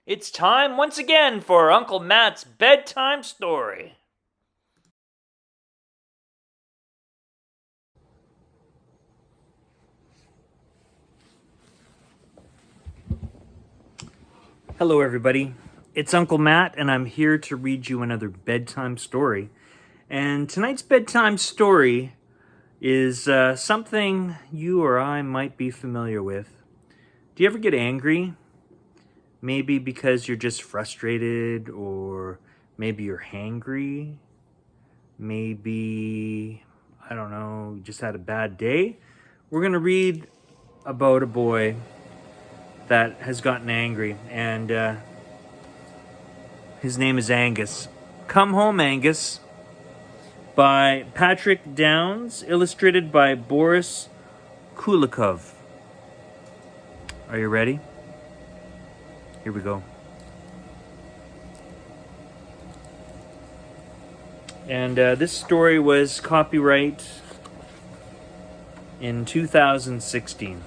It's time once again for Uncle Matt's bedtime story. Hello, everybody. It's Uncle Matt, and I'm here to read you another bedtime story. And tonight's bedtime story is something you or I might be familiar with. Do you ever get angry? Maybe because you're just frustrated, or maybe you're hangry. Maybe, I don't know, you just had a bad day. We're going to read about a boy that has gotten angry, and his name is Angus. Come Home, Angus, by Patrick Downs, illustrated by Boris Kulikov. Are you ready? Here we go. And this story was copyright in 2016.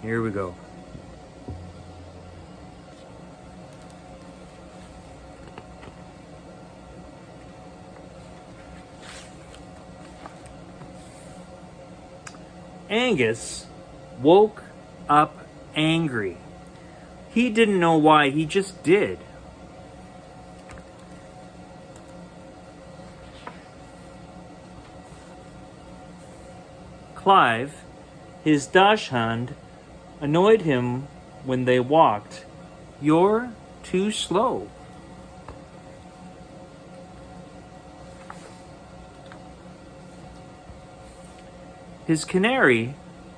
Here we go. Angus woke up angry. He didn't know why, he just did. Clive, his dachshund, annoyed him when they walked. You're too slow. His canary,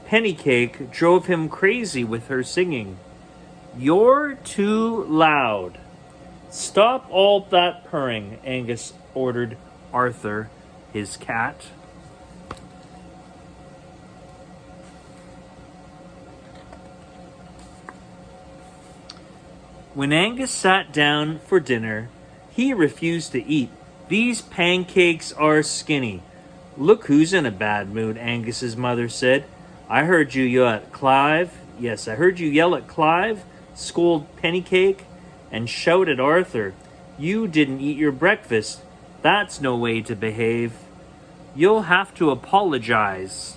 Pennycake, drove him crazy with her singing. You're too loud. Stop all that purring, Angus ordered Arthur, his cat. When Angus sat down for dinner, he refused to eat. These pancakes are skinny. Look who's in a bad mood, Angus's mother said. I heard you yell at Clive. Yes, I heard you yell at Clive, scold Pennycake, and shout at Arthur. You didn't eat your breakfast. That's no way to behave. You'll have to apologize.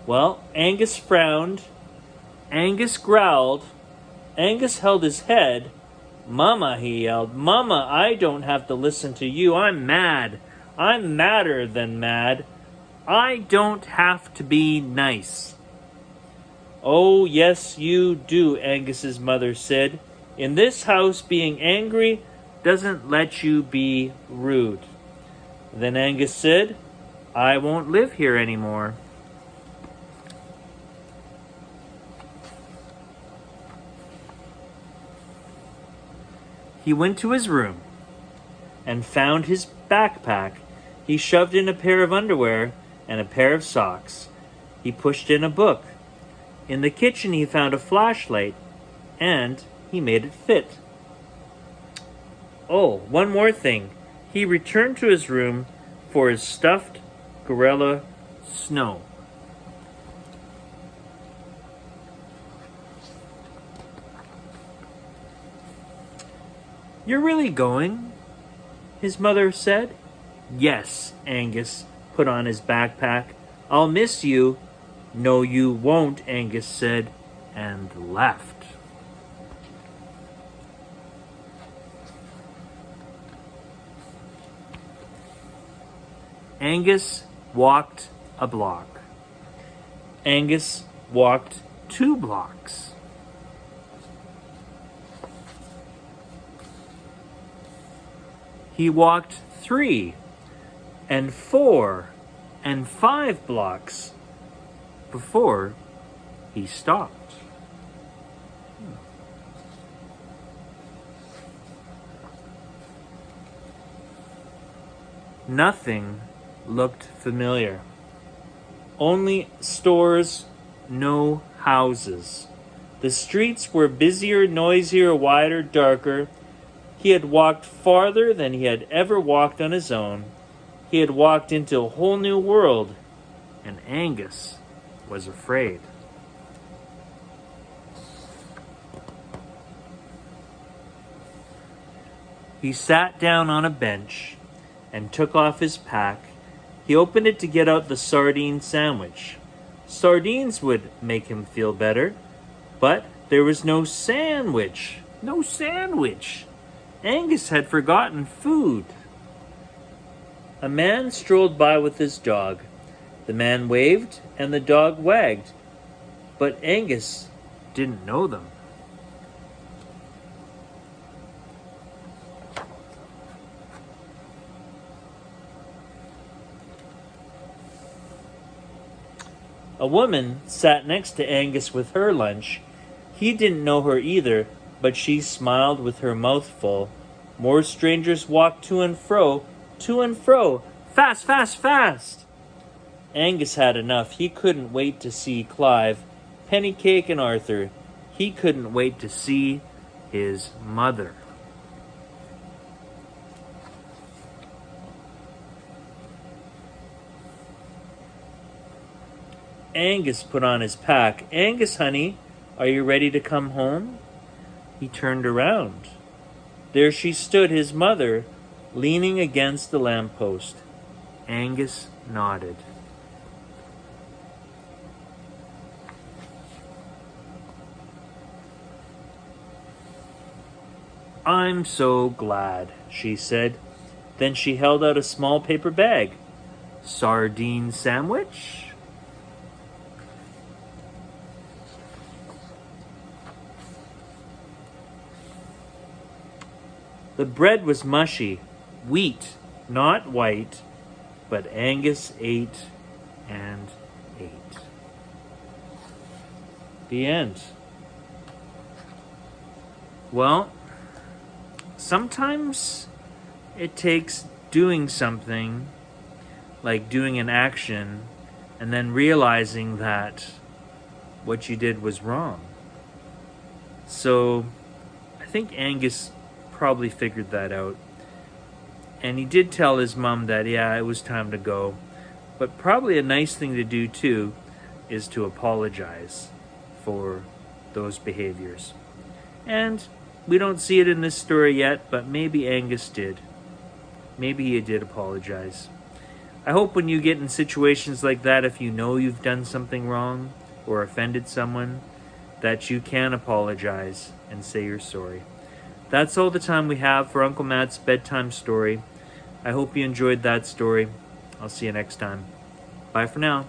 Well, Angus frowned. Angus growled. Angus held his head. Mama, he yelled. Mama, I don't have to listen to you. I'm mad. I'm madder than mad. I don't have to be nice. Oh, yes, you do, Angus's mother said. In this house, being angry doesn't let you be rude. Then Angus said, I won't live here anymore. He went to his room and found his backpack. He shoved in a pair of underwear and a pair of socks. He pushed in a book. In the kitchen he found a flashlight, and he made it fit. Oh, one more thing. He returned to his room for his stuffed gorilla, Snow. You're really going? His mother said. Yes, Angus put on his backpack. I'll miss you. No, you won't, Angus said, and left. Angus walked a block. Angus walked 2 blocks. He walked 3 and 4 and 5 blocks before he stopped. Nothing looked familiar. Only stores, no houses. The streets were busier, noisier, wider, darker. He had walked farther than he had ever walked on his own. He had walked into a whole new world, and Angus was afraid. He sat down on a bench and took off his pack. He opened it to get out the sardine sandwich. Sardines would make him feel better, but there was no sandwich. No sandwich. Angus had forgotten food. A man strolled by with his dog. The man waved and the dog wagged, but Angus didn't know them. A woman sat next to Angus with her lunch. He didn't know her either, but she smiled with her mouth full. More strangers walked to and fro. Fast, fast, fast! Angus had enough. He couldn't wait to see Clive, Pennycake, and Arthur. He couldn't wait to see his mother. Angus put on his pack. Angus, honey, are you ready to come home? He turned around. There she stood, his mother, leaning against the lamppost. Angus nodded. I'm so glad, she said. Then she held out a small paper bag. Sardine sandwich? The bread was mushy, wheat, not white, but Angus ate and ate. The end. Well, sometimes it takes doing something, like doing an action, and then realizing that what you did was wrong. So, I think Angus probably figured that out. And he did tell his mom that, yeah, it was time to go. But probably a nice thing to do, too, is to apologize for those behaviors. And we don't see it in this story yet, but maybe Angus did. Maybe he did apologize. I hope when you get in situations like that, if you know you've done something wrong or offended someone, that you can apologize and say you're sorry. That's all the time we have for Uncle Matt's bedtime story. I hope you enjoyed that story. I'll see you next time. Bye for now.